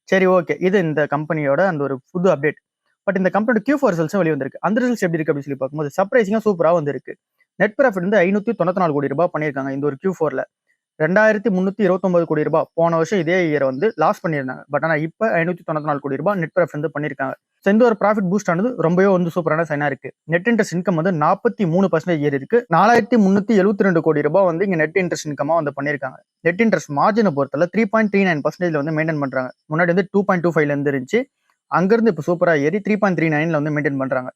சரி ஓகே. இது இந்த கம்பெனியோட அந்த ஒரு புது அப்டேட். பட் இந்த கம்பெனியோட Q4 ரிசல்ட்ஸும் வெளிய வந்திருக்கு. அந்த ரிசல்ட்ஸ் எப்படி இருக்கு அப்படின்னு சொல்லி பார்க்கும்போது சர்ப்ரைசிங்கா சூப்பரா வந்திருக்கு. நெட் ப்ராஃபிட் வந்து ரூ. 594 கோடி பண்ணியிருக்காங்க இந்த ஒரு Q4ல. ரூ. 2329 கோடி போன வருஷம் இதே இயர் வந்து லாஸ் பண்ணியிருந்தாங்க. பட் ஆனா இப்ப ரூ. 594 கோடி நெட் ப்ராஃபிட் வந்து பண்ணியிருக்காங்க. ஸோ இந்த ஒரு ப்ராஃபிட் பூஸ்ட் ஆனது ரொம்பவே வந்து சூப்பரான சைனா இருக்கு. நெட் இன்ட்ரெஸ்ட் இன்கம் வந்து 43% ஏறி இருக்கு. ரூ. 4372 கோடி வந்து இங்க நெட் இன்ட்ரெஸ்ட் இன்கமா வந்து பண்ணியிருக்காங்க. நெட் இன்ட்ரெஸ்ட் மார்ஜினை பொறுத்தல 3.39% வந்து மெயின்டைன் பண்றாங்க. முன்னாடி வந்து 2.25ல இருந்து இருந்துச்சு. அங்கிருந்து இப்போ சூப்பரா ஏறி 3.39ல வந்து மெயின்டைன் பண்றாங்க.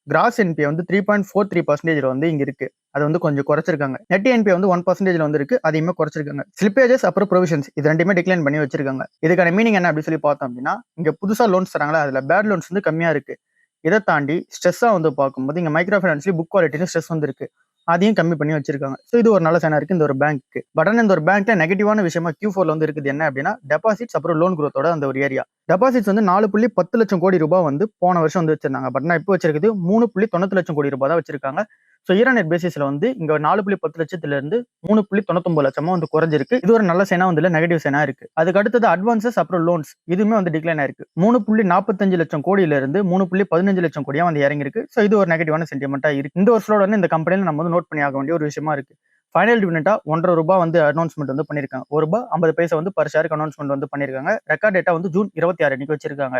கிராஸ் என்பிஏ வந்து 3.43% வந்து இங்க இருக்கு. அது வந்து கொஞ்சம் குறைச்சிருக்காங்க. நெட் என்பிஏ வந்து 1% வந்து இருக்கு. அதையுமே குறைச்சிருக்காங்க. ஸ்லிப்பேஜஸ் அப்புறம் ப்ரொவிஷன்ஸ் இது ரெண்டுமே டிக்ளைன் பண்ணி வச்சிருக்காங்க. இதுக்கான மீனிங் என்ன அப்படின்னு சொல்லி பார்த்தோம் அப்படின்னா, இங்க புதுசா லோன்ஸ் தராங்களா அதுல பேட் லோன்ஸ் வந்து கம்மியா இருக்கு. இதை தாண்டி ஸ்ட்ரெஸ்ஸா வந்து பார்க்கும்போது இங்க மைக்ரோ ஃபைனான்ஸ்லயும் புக் குவாலிட்டியும் ஸ்ட்ரெஸ் வந்து இருக்கு. அதையும் கம்மி பண்ணி வச்சிருக்காங்க. ஸோ இது ஒரு நல்ல சைனா இருக்கு இந்த ஒரு பேங்க்கு. பட் ஆனால் இந்த ஒரு பேங்க்ல நெகட்டிவான விஷயமா Q4ல வந்து இருக்குது என்ன அப்படின்னா டெபாசிட்ஸ் அப்புறம் லோன் குரோத்தோட அந்த ஒரு ஏரியா. டெபாசிட்ஸ் வந்து 4.10 லட்சம் கோடி வந்து போன வருஷம் வந்து வச்சிருந்தாங்க. பட் நான் இப்போ வச்சிருக்குது 3.90 லட்சம் கோடி தான் வச்சிருக்காங்க. ஸோ ஈரான் பேசிஸ்ல வந்து இங்க 4.10 லட்சத்துல இருந்து 3.99 லட்சமா வந்து குறைஞ்சிருக்கு. இது ஒரு நல்ல சைனா வந்து இல்ல நெகட்டிவ் சைனா இருக்கு. அதுக்கு அடுத்தது அட்வான்சஸ் அப்புறம் லோன்ஸ் இதுவுமே வந்து டிக்ளைன் ஆயிருக்கு. 3.45 லட்சம் கோடியில இருந்து 3.15 லட்சம் கோடியா வந்து இறங்கி இருக்கு. ஸோ இது ஒரு நெகட்டிவான சென்டிமெண்டா இருக்கு. இந்த ஒரு ஸ்லோட இந்த கம்பெனில நம்ம வந்து நோட் பண்ணி ஆக வேண்டிய ஒரு விஷயமா இருக்கு. ஃபைனல் டிவிடெண்டா ₹1.5 வந்து அனௌன்ஸ்மெண்ட் வந்து பண்ணிருக்காங்க. ₹1 50 பைசா வந்து பர் ஷேருக்கு அனௌன்ஸ்மெண்ட் வந்து பண்ணிருக்காங்க. ரெக்கார்ட் டேட்டா வந்து ஜூன் 26 அன்னைக்கு வச்சிருக்காங்க.